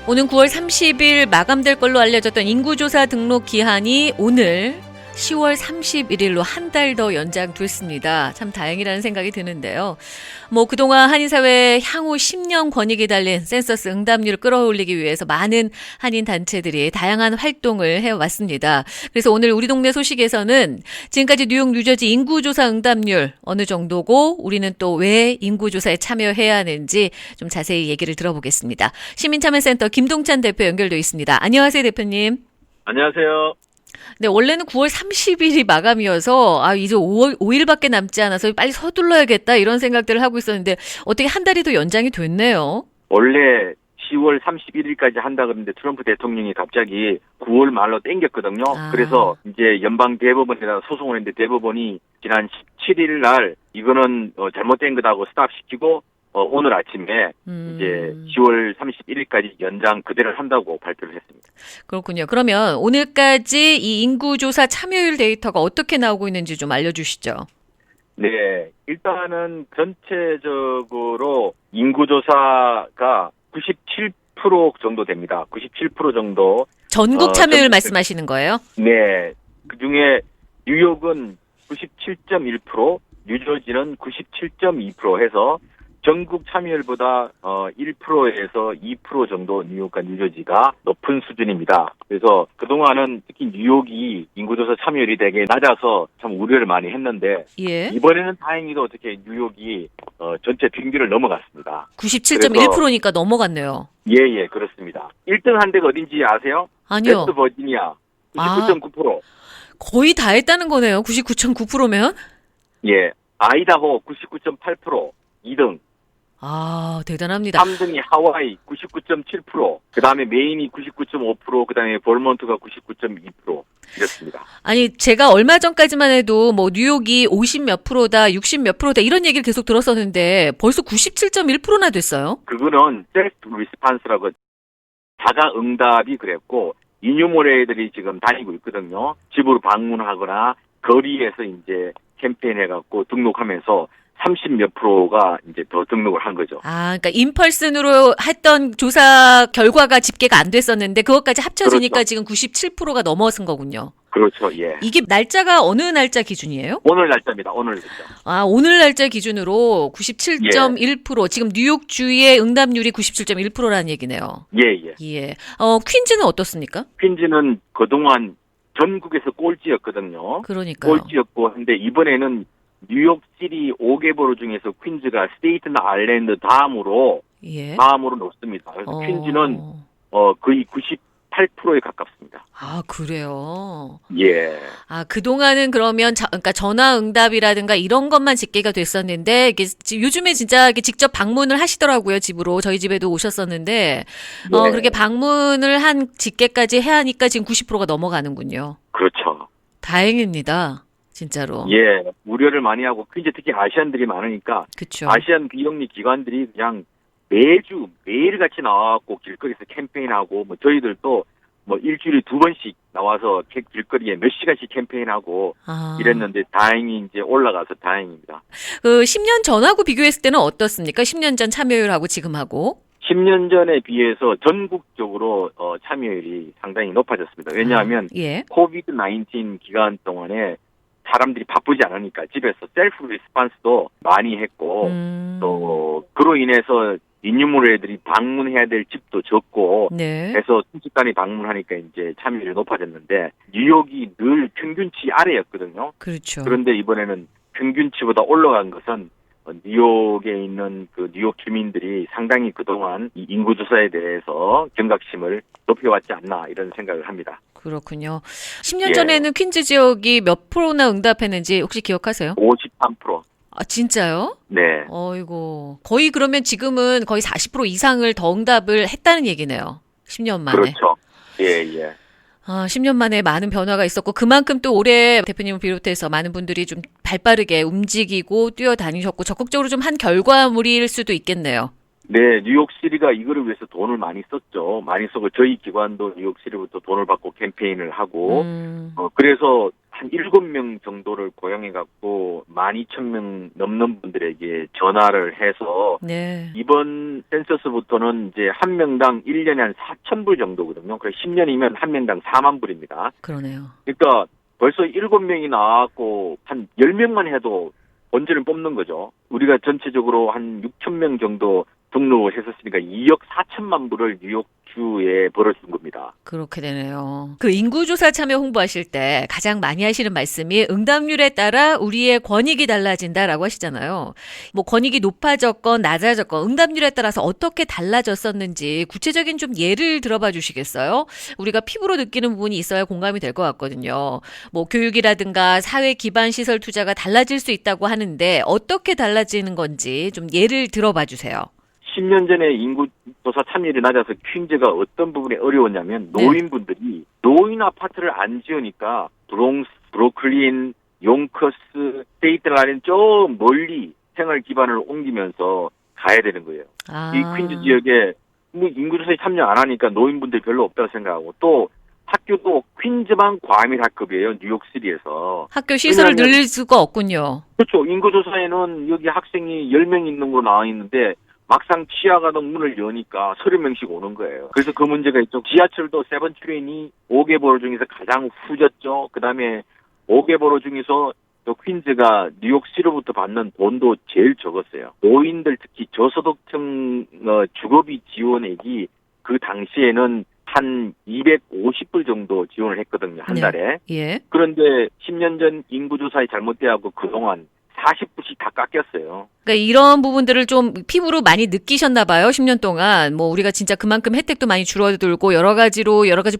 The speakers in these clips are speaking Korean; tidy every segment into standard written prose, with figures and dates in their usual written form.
오는 9월 30일 마감될 걸로 알려졌던 인구조사 등록 기한이 오늘 10월 31일로 한 달 더 연장됐습니다. 참 다행이라는 생각이 드는데요. 그동안 한인사회 향후 10년 권익이 달린 센서스 응답률을 끌어올리기 위해서 많은 한인 단체들이 다양한 활동을 해왔습니다. 그래서 오늘 우리 동네 소식에서는 지금까지 뉴욕, 뉴저지 인구조사 응답률 어느 정도고 우리는 또 왜 인구조사에 참여해야 하는지 좀 자세히 얘기를 들어보겠습니다. 시민참여센터 김동찬 대표 연결돼 있습니다. 안녕하세요, 대표님. 안녕하세요. 네, 원래는 9월 30일이 마감이어서 이제 5일밖에 남지 않아서 빨리 서둘러야겠다 이런 생각들을 하고 있었는데 어떻게 한 달이 더 연장이 됐네요. 원래 10월 31일까지 한다 그랬는데 트럼프 대통령이 갑자기 9월 말로 땡겼거든요. 그래서 이제 연방 대법원에다 소송을 했는데 대법원이 지난 17일 날 이거는 잘못된 거다고 스탑시키고 오늘 아침에 이제 10월 31일까지 연장 그대로 한다고 발표를 했습니다. 그렇군요. 그러면 오늘까지 이 인구조사 참여율 데이터가 어떻게 나오고 있는지 좀 알려주시죠. 네, 일단은 전체적으로 인구조사가 97% 정도 됩니다. 97% 정도. 전국 참여율 말씀하시는 거예요? 네, 그중에 뉴욕은 97.1%, 뉴저지는 97.2% 해서 전국 참여율보다 1%에서 2% 정도 뉴욕과 뉴저지가 높은 수준입니다. 그래서 그동안은 특히 뉴욕이 인구조사 참여율이 되게 낮아서 참 우려를 많이 했는데 예. 이번에는 다행히도 어떻게 뉴욕이 전체 평균을 넘어갔습니다. 97.1%니까 넘어갔네요. 예, 그렇습니다. 1등 한 데가 어딘지 아세요? 아니요. 웨스트 버지니아 99.9%. 거의 다 했다는 거네요. 99.9%면? 예, 아이다호 99.8%, 2등. 대단합니다. 3등이 하와이 99.7%, 그 다음에 메인이 99.5%, 그 다음에 볼몬트가 99.2% 이렇습니다. 아니, 제가 얼마 전까지만 해도 뉴욕이 50 몇 프로다, 60 몇 프로다 이런 얘기를 계속 들었었는데 벌써 97.1%나 됐어요? 그거는 셀프 리스판스라고 자가 응답이 그랬고 인유모레들이 지금 다니고 있거든요. 집으로 방문하거나 거리에서 이제 캠페인 해갖고 등록하면서 30 몇 프로가 이제 더 등록을 한 거죠. 그러니까 인펄슨으로 했던 조사 결과가 집계가 안 됐었는데 그것까지 합쳐지니까 그렇죠. 지금 97%가 넘어선 거군요. 그렇죠, 예. 이게 날짜가 어느 날짜 기준이에요? 오늘 날짜입니다, 오늘 날짜. 오늘 날짜 기준으로 97.1%, 지금 뉴욕 주의 응답률이 97.1%라는 얘기네요. 예. 퀸즈는 어떻습니까? 퀸즈는 그동안 전국에서 꼴찌였거든요. 그러니까요. 꼴찌였고, 근데 이번에는 뉴욕시리 5개보로 중에서 퀸즈가 스테이튼 아일랜드 다음으로 높습니다. 그래서 퀸즈는 거의 98%에 가깝습니다. 그래요? 예. 그동안은 그러면 그러니까 전화 응답이라든가 이런 것만 집계가 됐었는데 이게 요즘에 진짜 이렇게 직접 방문을 하시더라고요, 집으로. 저희 집에도 오셨었는데 그렇게 방문을 한 집계까지 해야 하니까 지금 90%가 넘어가는군요. 그렇죠. 다행입니다. 진짜로. 예, 우려를 많이 하고 퀸즈 특히 아시안들이 많으니까 그쵸. 아시안 비영리 기관들이 그냥 매일같이 나와갖고 길거리에서 캠페인하고 저희들도 일주일에 2번씩 나와서 길거리에 몇 시간씩 캠페인하고 이랬는데 다행히 이제 올라가서 다행입니다. 10년 전하고 비교했을 때는 어떻습니까? 10년 전 참여율하고 지금하고? 10년 전에 비해서 전국적으로 참여율이 상당히 높아졌습니다. 왜냐하면 코비드 19 기간 동안에 사람들이 바쁘지 않으니까 집에서 셀프 리스판스도 많이 했고 또 그로 인해서 인유물애들이 방문해야 될 집도 적고 해서 순식간에 방문하니까 이제 참여율이 높아졌는데 뉴욕이 늘 평균치 아래였거든요. 그렇죠. 그런데 이번에는 평균치보다 올라간 것은 뉴욕에 있는 그 뉴욕 주민들이 상당히 그동안 이 인구조사에 대해서 경각심을 높여왔지 않나 이런 생각을 합니다. 그렇군요. 10년 전에는 퀸즈 지역이 몇 프로나 응답했는지 혹시 기억하세요? 53%. 진짜요? 네. 어이고. 거의 그러면 지금은 거의 40% 이상을 더 응답을 했다는 얘기네요. 10년 만에. 그렇죠. 예. 10년 만에 많은 변화가 있었고 그만큼 또 올해 대표님을 비롯해서 많은 분들이 좀 발빠르게 움직이고 뛰어다니셨고 적극적으로 좀 한 결과물일 수도 있겠네요. 네, 뉴욕시리가 이거를 위해서 돈을 많이 썼죠. 많이 썼고 저희 기관도 뉴욕시리부터 돈을 받고 캠페인을 하고 그래서 한 7명 정도를 고용해갖고 12,000명 넘는 분들에게 전화를 해서 네. 이번 센서스부터는 이제 한 명당 1년에 한 4,000불 정도거든요. 그래서 10년이면 한 명당 4만 불입니다. 그러네요. 그러니까 벌써 7명이 나왔고 한 10명만 해도 번제를 뽑는 거죠. 우리가 전체적으로 한 6,000명 정도 등록을 했었으니까 2억 4천만 불을 뉴욕주에 벌어준 겁니다. 그렇게 되네요. 그 인구조사 참여 홍보하실 때 가장 많이 하시는 말씀이 응답률에 따라 우리의 권익이 달라진다라고 하시잖아요. 뭐 권익이 높아졌건 낮아졌건 응답률에 따라서 어떻게 달라졌었는지 구체적인 좀 예를 들어봐 주시겠어요? 우리가 피부로 느끼는 부분이 있어야 공감이 될 것 같거든요. 뭐 교육이라든가 사회 기반 시설 투자가 달라질 수 있다고 하는데 어떻게 달라지는 건지 좀 예를 들어봐 주세요. 10년 전에 인구조사 참여율이 낮아서 퀸즈가 어떤 부분에 어려웠냐면 노인분들이 노인 아파트를 안 지으니까 브롱스, 브루클린, 용커스, 스테이트라인 저 멀리 생활 기반을 옮기면서 가야 되는 거예요. 이 퀸즈 지역에 뭐 인구조사에 참여 안 하니까 노인분들이 별로 없다고 생각하고 또 학교도 퀸즈만 과밀 학급이에요. 뉴욕시티에서. 학교 시설을 늘릴 수가 없군요. 그렇죠. 인구조사에는 여기 학생이 10명 있는 걸로 나와 있는데 막상 치아가동 문을 여니까 30명씩 오는 거예요. 그래서 그 문제가 있죠. 지하철도 세븐트레인이 5개 보로 중에서 가장 후졌죠. 그 다음에 5개 보로 중에서 또 퀸즈가 뉴욕시로부터 받는 돈도 제일 적었어요. 노인들 특히 저소득층 주거비 지원액이 그 당시에는 한 250불 정도 지원을 했거든요. 한 달에. 네. 예. 그런데 10년 전 인구조사에 잘못돼갖고 그동안 40불씩 다 깎였어요. 그러니까 이런 부분들을 좀 피부로 많이 느끼셨나 봐요. 10년 동안. 뭐 우리가 진짜 그만큼 혜택도 많이 줄어들고 여러 가지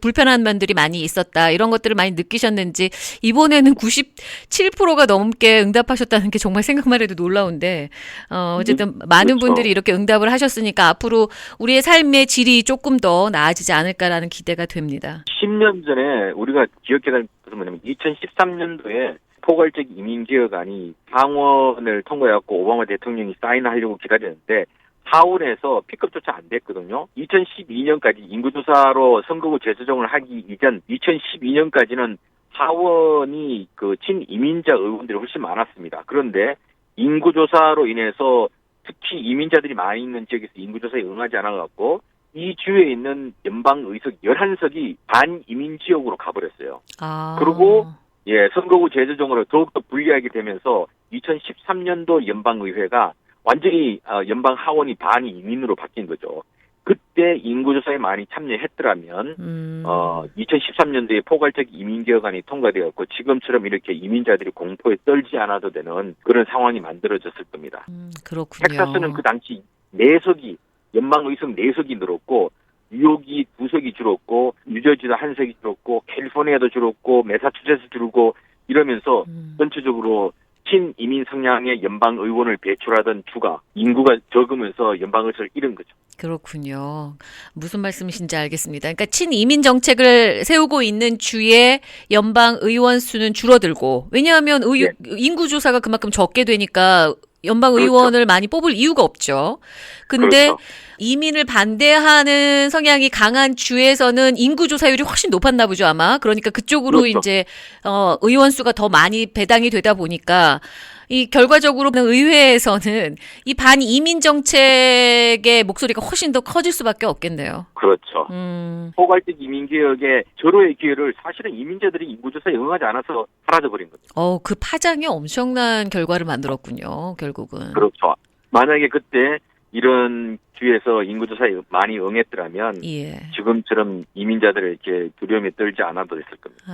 불편한 면들이 많이 있었다. 이런 것들을 많이 느끼셨는지 이번에는 97%가 넘게 응답하셨다는 게 정말 생각만 해도 놀라운데 어쨌든 많은 그렇죠. 분들이 이렇게 응답을 하셨으니까 앞으로 우리의 삶의 질이 조금 더 나아지지 않을까라는 기대가 됩니다. 10년 전에 우리가 기억해야 될 것은 뭐냐면 2013년도에 포괄적 이민개혁안이 상원을 통과해갖고 오바마 대통령이 사인하려고 기다렸는데 하원에서 픽업조차 안 됐거든요. 2012년까지 인구조사로 선거구 재조정을 하기 이전 2012년까지는 하원이 그 친이민자 의원들이 훨씬 많았습니다. 그런데 인구조사로 인해서 특히 이민자들이 많이 있는 지역에서 인구조사에 응하지 않아갖고 이 주에 있는 연방의석 11석이 반이민 지역으로 가버렸어요. 그리고 선거구 재조정으로 더욱더 불리하게 되면서 2013년도 연방의회가 완전히 연방 하원이 반이민으로 바뀐 거죠. 그때 인구조사에 많이 참여했더라면 2013년도에 포괄적 이민개혁안이 통과되었고 지금처럼 이렇게 이민자들이 공포에 떨지 않아도 되는 그런 상황이 만들어졌을 겁니다. 그렇군요. 텍사스는 그 당시 4석이 연방의석 4석이 늘었고 뉴욕이 2석이 줄었고 뉴저지도 1석이 줄었고 캘리포니아도 줄었고 매사추세츠 줄고 이러면서 전체적으로 친이민 성향의 연방 의원을 배출하던 주가 인구가 적으면서 연방 의석을 잃은 거죠. 그렇군요. 무슨 말씀이신지 알겠습니다. 그러니까 친이민 정책을 세우고 있는 주의 연방 의원 수는 줄어들고 왜냐하면 인구 조사가 그만큼 적게 되니까 연방 의원을 많이 뽑을 이유가 없죠. 근데 이민을 반대하는 성향이 강한 주에서는 인구 조사율이 훨씬 높았나 보죠, 아마. 그러니까 그쪽으로 이제 의원 수가 더 많이 배당이 되다 보니까 이 결과적으로는 의회에서는 이 반이민 정책의 목소리가 훨씬 더 커질 수밖에 없겠네요. 그렇죠. 포괄적 이민개혁의 절호의 기회를 사실은 이민자들이 인구조사에 응하지 않아서 사라져버린 거죠. 그 파장이 엄청난 결과를 만들었군요, 결국은. 그렇죠. 만약에 그때 이런 주에서 인구조사에 많이 응했더라면 지금처럼 이민자들을 이렇게 두려움에 떨지 않아도 됐을 겁니다.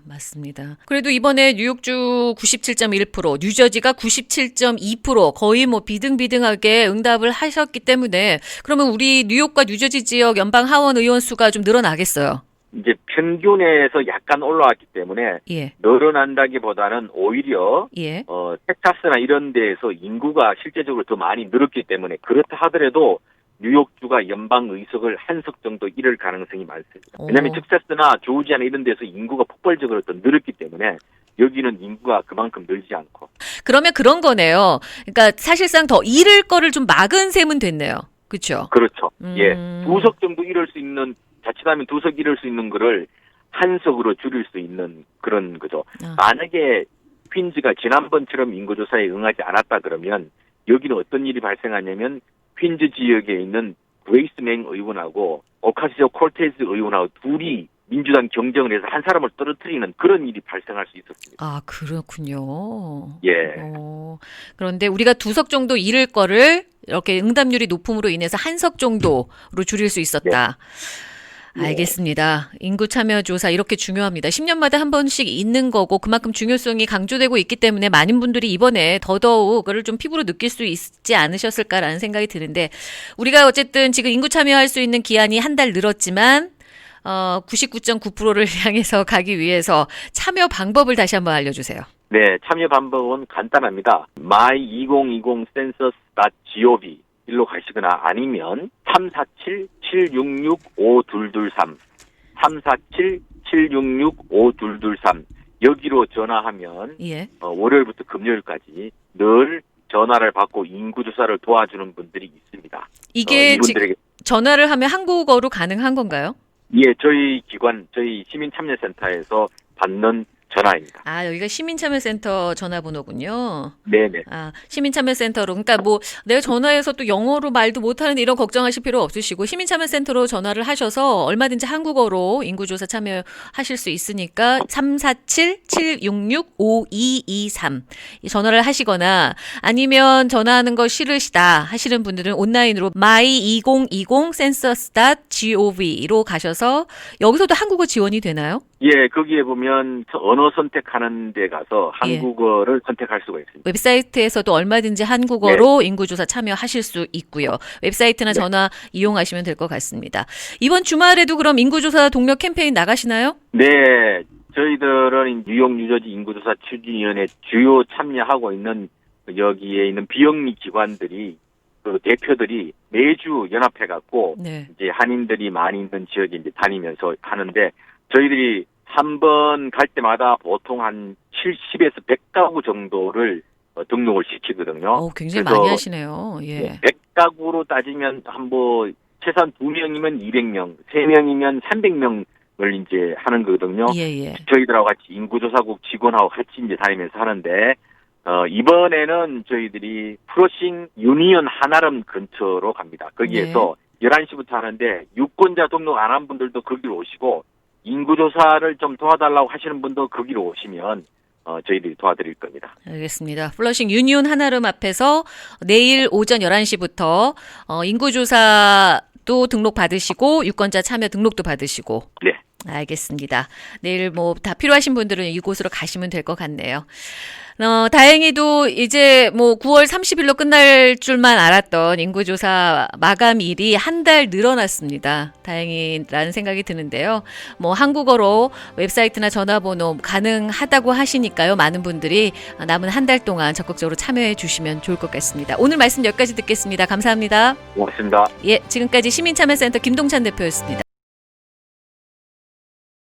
맞습니다. 그래도 이번에 뉴욕주 97.1%, 뉴저지가 97.2% 거의 뭐 비등비등하게 응답을 하셨기 때문에 그러면 우리 뉴욕과 뉴저지 지역 연방 하원 의원 수가 좀 늘어나겠어요? 이제 평균에서 약간 올라왔기 때문에 늘어난다기보다는 오히려 텍사스나 이런 데에서 인구가 실제적으로 더 많이 늘었기 때문에 그렇다 하더라도 뉴욕주가 연방 의석을 1석 정도 잃을 가능성이 많습니다. 왜냐하면 텍사스나 조지아나 이런 데서 인구가 폭발적으로 더 늘었기 때문에 여기는 인구가 그만큼 늘지 않고. 그러면 그런 거네요. 그러니까 사실상 더 잃을 거를 좀 막은 셈은 됐네요. 그렇죠? 그렇죠. 2석 정도 잃을 수 있는 자칫하면 2석 잃을 수 있는 거를 한석으로 줄일 수 있는 그런 거죠. 만약에 퀸즈가 지난번처럼 인구조사에 응하지 않았다 그러면 여기는 어떤 일이 발생하냐면 퀸즈 지역에 있는 그레이스맹 의원하고 오카시오 콜테즈 의원하고 둘이 민주당 경쟁을 해서 한 사람을 떨어뜨리는 그런 일이 발생할 수 있었습니다. 아, 그렇군요. 예. 그런데 우리가 2석 정도 잃을 거를 이렇게 응답률이 높음으로 인해서 1석 정도로 줄일 수 있었다. 네. 알겠습니다. 인구 참여 조사 이렇게 중요합니다. 10년마다 한 번씩 있는 거고 그만큼 중요성이 강조되고 있기 때문에 많은 분들이 이번에 더더욱 그걸 좀 피부로 느낄 수 있지 않으셨을까라는 생각이 드는데 우리가 어쨌든 지금 인구 참여할 수 있는 기한이 한 달 늘었지만 99.9%를 향해서 가기 위해서 참여 방법을 다시 한번 알려주세요. 네, 참여 방법은 간단합니다. my2020census.gov 일로 가시거나 아니면 347-766-5223 347-766-5223 여기로 전화하면 예. 월요일부터 금요일까지 늘 전화를 받고 인구조사를 도와주는 분들이 있습니다. 이게 이분들에게 전화를 하면 한국어로 가능한 건가요? 예, 저희 기관, 저희 시민참여센터에서 받는 전화입니다. 아, 여기가 시민참여센터 전화번호군요. 네네. 아, 시민참여센터로. 그러니까 뭐 내가 전화해서 또 영어로 말도 못하는데 이런 걱정하실 필요 없으시고 시민참여센터로 전화를 하셔서 얼마든지 한국어로 인구조사 참여하실 수 있으니까 347-766-5223 이 전화를 하시거나 아니면 전화하는 거 싫으시다 하시는 분들은 온라인으로 my2020census.gov로 가셔서 여기서도 한국어 지원이 되나요? 예, 거기에 보면 언어 선택하는 데 가서 한국어를 선택할 수가 있습니다. 웹사이트에서도 얼마든지 한국어로 인구조사 참여하실 수 있고요. 웹사이트나 전화 이용하시면 될 것 같습니다. 이번 주말에도 그럼 인구조사 동력 캠페인 나가시나요? 네, 저희들은 뉴욕 뉴저지 인구조사 추진위원회 주요 참여하고 있는 여기에 있는 비영리 기관들이 그 대표들이 매주 연합해갖고 이제 한인들이 많이 있는 지역에 이제 다니면서 하는데 저희들이 한 번 갈 때마다 보통 한 70에서 100가구 정도를 등록을 시키거든요. 굉장히 많이 하시네요. 예. 100가구로 따지면 최소한 2명이면 200명, 3명이면 300명을 이제 하는 거거든요. 예. 저희들하고 같이 인구조사국 직원하고 같이 이제 다니면서 하는데 이번에는 저희들이 프로싱 유니언 한아름 근처로 갑니다. 거기에서 11시부터 하는데 유권자 등록 안 한 분들도 거기로 오시고 인구조사를 좀 도와달라고 하시는 분도 거기로 오시면 저희들이 도와드릴 겁니다. 알겠습니다. 플러싱 유니온 한아름 앞에서 내일 오전 11시부터 인구조사도 등록 받으시고 유권자 참여 등록도 받으시고. 네. 알겠습니다. 내일 뭐 다 필요하신 분들은 이곳으로 가시면 될 것 같네요. 다행히도 이제 뭐 9월 30일로 끝날 줄만 알았던 인구조사 마감일이 한 달 늘어났습니다. 다행이라는 생각이 드는데요. 뭐 한국어로 웹사이트나 전화번호 가능하다고 하시니까요. 많은 분들이 남은 한 달 동안 적극적으로 참여해 주시면 좋을 것 같습니다. 오늘 말씀 여기까지 듣겠습니다. 감사합니다. 고맙습니다. 예, 지금까지 시민참여센터 김동찬 대표였습니다.